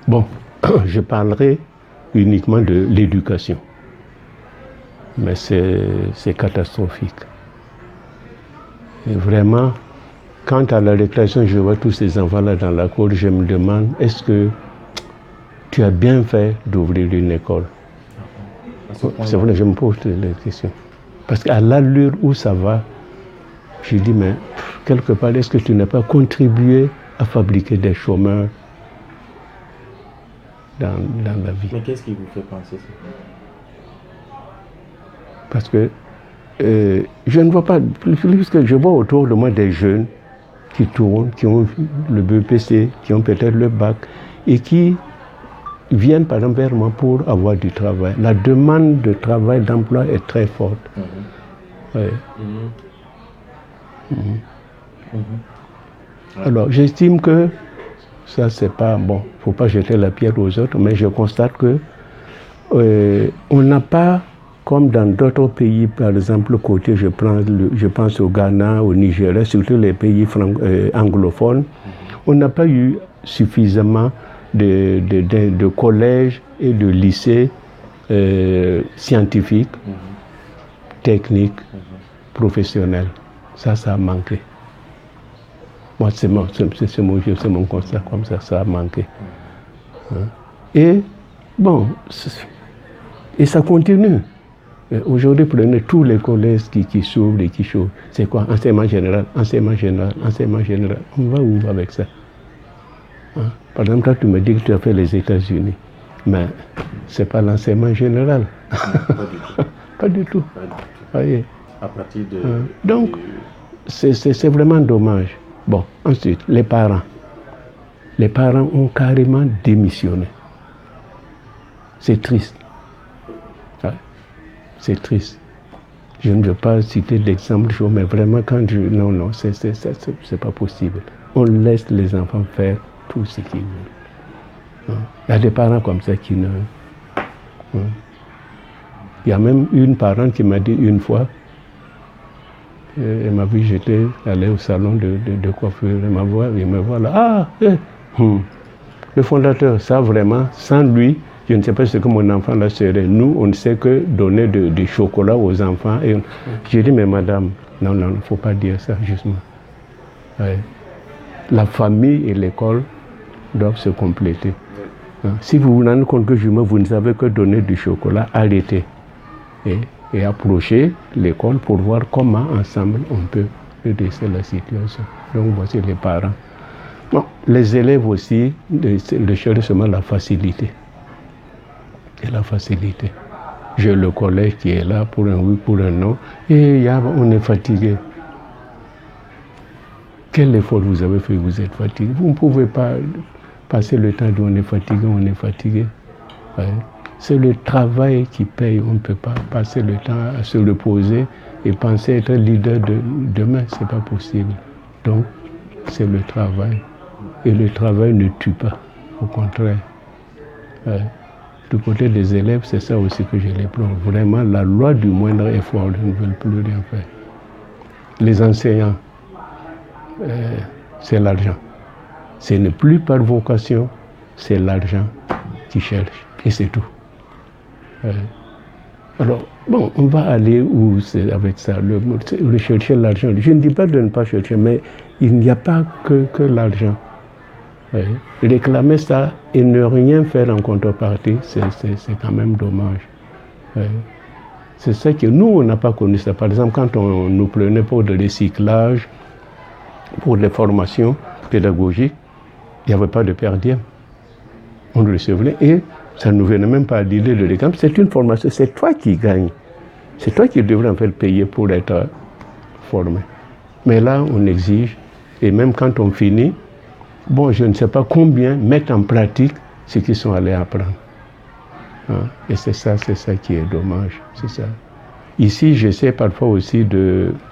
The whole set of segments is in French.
Bon, je parlerai uniquement de l'éducation. Mais c'est catastrophique. Et vraiment, quand à la récréation, je vois tous ces enfants-là dans la cour, je me demande, est-ce que tu as bien fait d'ouvrir une école? C'est vrai, je me pose les questions. Parce qu'à l'allure où ça va, je dis, mais quelque part, est-ce que tu n'as pas contribué à fabriquer des chômeurs dans la vie? Mais qu'est-ce qui vous fait penser ça? Parce que je ne vois pas, puisque je vois autour de moi des jeunes qui tournent, qui ont le BEPC, qui ont peut-être le bac, et qui viennent par exemple vers moi pour avoir du travail. La demande de travail, d'emploi est très forte. Ouais. Alors j'estime que ça c'est pas bon, il ne faut pas jeter la pierre aux autres, mais je constate que on n'a pas, comme dans d'autres pays, par exemple, côté, je pense au Ghana, au Nigeria, surtout les pays anglophones, on n'a pas eu suffisamment de collèges et de lycées scientifiques, techniques, professionnels. Ça a manqué. Moi, c'est mon constat comme ça a manqué. Et bon, et ça continue. Aujourd'hui, prenez tous les collèges qui s'ouvrent et qui chauffent. C'est quoi? Enseignement général, enseignement général, enseignement général. On va où avec ça? Par exemple, quand tu me dis que tu as fait les États-Unis, mais ce n'est pas l'enseignement général. Pas du tout. Voyez. À partir de... Donc, c'est vraiment dommage. Bon, ensuite, les parents. Les parents ont carrément démissionné. C'est triste. Ouais. C'est triste. Je ne veux pas citer d'exemple, mais vraiment, quand je... Non, c'est pas possible. On laisse les enfants faire tout ce qu'ils veulent. Il y a des parents comme ça qui ne... Il y a même une parente qui m'a dit une fois, elle m'a vu, j'étais allé au salon de coiffure, elle me voit là, le fondateur, ça vraiment, sans lui, je ne sais pas ce que mon enfant là serait. Nous, on ne sait que donner du chocolat aux enfants. J'ai dit, mais madame, non, il ne faut pas dire ça, justement. Ouais. La famille et l'école doivent se compléter. Si vous vous rendez compte que vous ne savez que donner du chocolat, arrêtez. Et approchez l'école pour voir comment ensemble on peut redresser la situation. Donc voici les parents. Bon, les élèves aussi, de chercher seulement la facilité. Et la facilité. J'ai le collège qui est là pour un oui, pour un non, et on est fatigué. Quel effort vous avez fait, vous êtes fatigué? Vous ne pouvez pas passer le temps d'où on est fatigué. Ouais. C'est le travail qui paye. On ne peut pas passer le temps à se reposer et penser être leader de demain. Ce n'est pas possible. Donc, c'est le travail. Et le travail ne tue pas. Au contraire. Ouais. Du côté des élèves, c'est ça aussi que je les prends. Vraiment, la loi du moindre effort, ils ne veulent plus rien faire. Les enseignants, c'est l'argent. Ce n'est plus par vocation, c'est l'argent qui cherche. Et c'est tout. Alors, bon, on va aller où avec ça, rechercher l'argent. Je ne dis pas de ne pas chercher, mais il n'y a pas que l'argent. Réclamer ça et ne rien faire en contrepartie, c'est quand même dommage. C'est ça que nous, on n'a pas connu ça. Par exemple, quand on nous prenait pour le recyclage, pour les formations pédagogiques, il n'y avait pas de per diem. On le recevait et ça ne nous venait même pas à l'idée de réclamer. C'est une formation, c'est toi qui gagnes. C'est toi qui devrais en fait payer pour être formé. Mais là, on exige, et même quand on finit, bon, je ne sais pas combien mettent en pratique ce qu'ils sont allés apprendre. Et c'est ça qui est dommage. C'est ça. Ici, j'essaie parfois aussi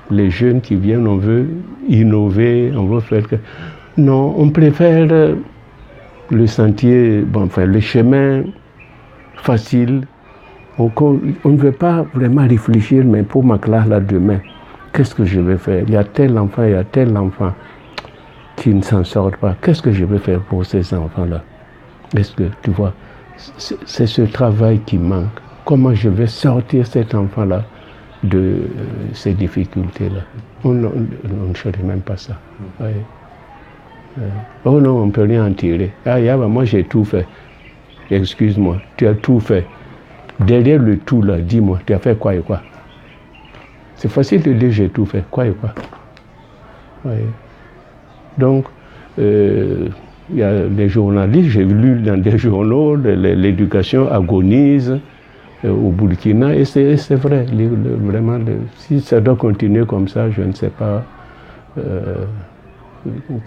les jeunes qui viennent, on veut innover, on veut faire que... Non, on préfère le sentier, le chemin facile. On ne veut pas vraiment réfléchir, mais pour ma classe là demain, qu'est-ce que je vais faire? Il y a tel enfant qui ne s'en sort pas. Qu'est-ce que je vais faire pour ces enfants-là? Est-ce que, tu vois, c'est ce travail qui manque. Comment je vais sortir cet enfant-là de ces difficultés-là? On ne saurait même pas ça. Ouais. Oh non, on ne peut rien en tirer. Ah, Yaba, moi j'ai tout fait. Excuse-moi, tu as tout fait. Derrière le tout là, dis-moi, tu as fait quoi et quoi? C'est facile de dire j'ai tout fait, quoi et quoi? Ouais. Donc, il y a des journalistes, j'ai lu dans des journaux, l'éducation agonise au Burkina, et c'est vrai, vraiment, si ça doit continuer comme ça, je ne sais pas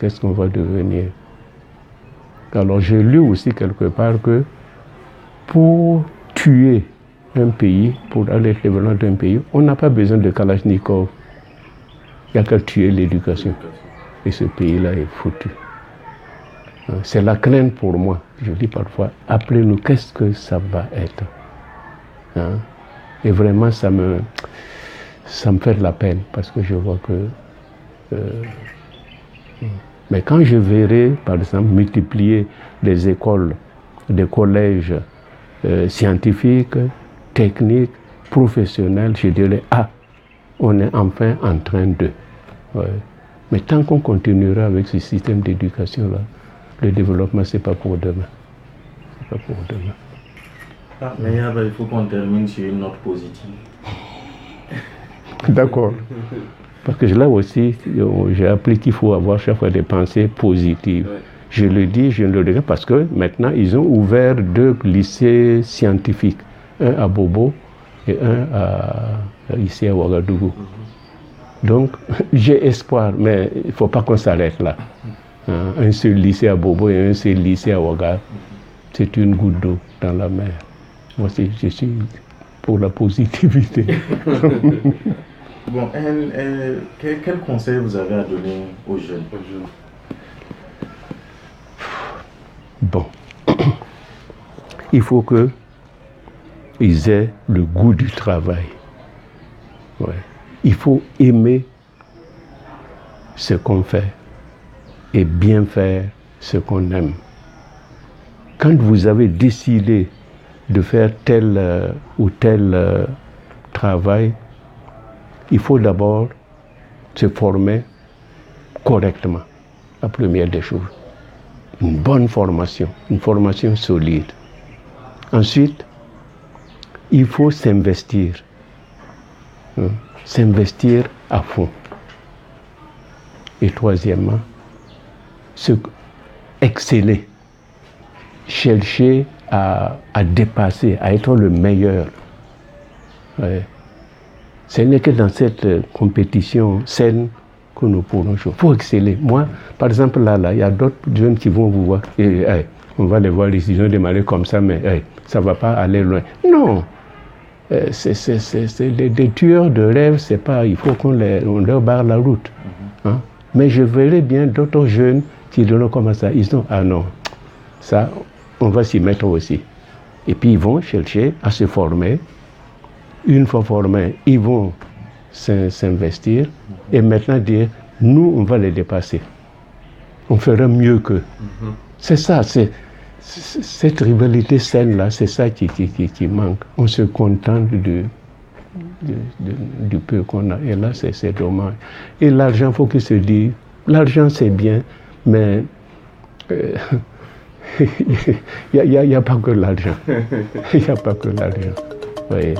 qu'est-ce qu'on va devenir. Alors j'ai lu aussi quelque part que pour tuer un pays, pour aller au développement d'un pays, on n'a pas besoin de Kalachnikov. Il n'y a qu'à tuer l'éducation. Et ce pays-là est foutu. C'est la crainte pour moi. Je dis parfois, appelez-nous, qu'est-ce que ça va être? Hein? Et vraiment, ça me fait de la peine, parce que je vois que... mais quand je verrai, par exemple, multiplier des écoles, des collèges scientifiques, techniques, professionnels, je dirais, ah, on est enfin en train de... Ouais. Mais tant qu'on continuera avec ce système d'éducation-là, le développement, ce n'est pas pour demain. C'est pas pour demain. Ah, mais il faut qu'on termine sur une note positive. D'accord. Parce que là aussi, j'ai appris qu'il faut avoir chaque fois des pensées positives. Ouais. Je le dis, je le regrette parce que maintenant, ils ont ouvert 2 lycées scientifiques. Un à Bobo et un ici à Ouagadougou. Donc, j'ai espoir, mais il ne faut pas qu'on s'arrête là. Un seul lycée à Bobo et un seul lycée à Ouaga, c'est une goutte d'eau dans la mer. Moi, je suis pour la positivité. Bon, quel conseil vous avez à donner aux jeunes? Bon, il faut qu'ils aient le goût du travail. Ouais. Il faut aimer ce qu'on fait et bien faire ce qu'on aime. Quand vous avez décidé de faire tel ou tel travail, il faut d'abord se former correctement, la première des choses. Une bonne formation, une formation solide. Ensuite, il faut s'investir. S'investir à fond. Et troisièmement, exceller. Chercher à dépasser, à être le meilleur. Ouais. Ce n'est que dans cette compétition saine que nous pourrons jouer. Il faut exceller. Moi, par exemple, là, il y a d'autres jeunes qui vont vous voir. Et, on va les voir, ils ont démarré comme ça, mais ça ne va pas aller loin. Non! C'est des tueurs de rêves, c'est pas, il faut qu'on leur barre la route. Hein? Mais je verrai bien d'autres jeunes qui diront comme ça. Ils disent, ah non, ça, on va s'y mettre aussi. Et puis ils vont chercher à se former. Une fois formés, ils vont s'investir et maintenant dire, nous, on va les dépasser. On fera mieux qu'eux. C'est ça, cette rivalité saine-là, c'est ça qui manque. On se contente du peu qu'on a. Et là, c'est dommage. Et l'argent, il faut qu'il se dise, l'argent c'est bien, mais il n'y a pas que l'argent. Il n'y a pas que l'argent. Oui.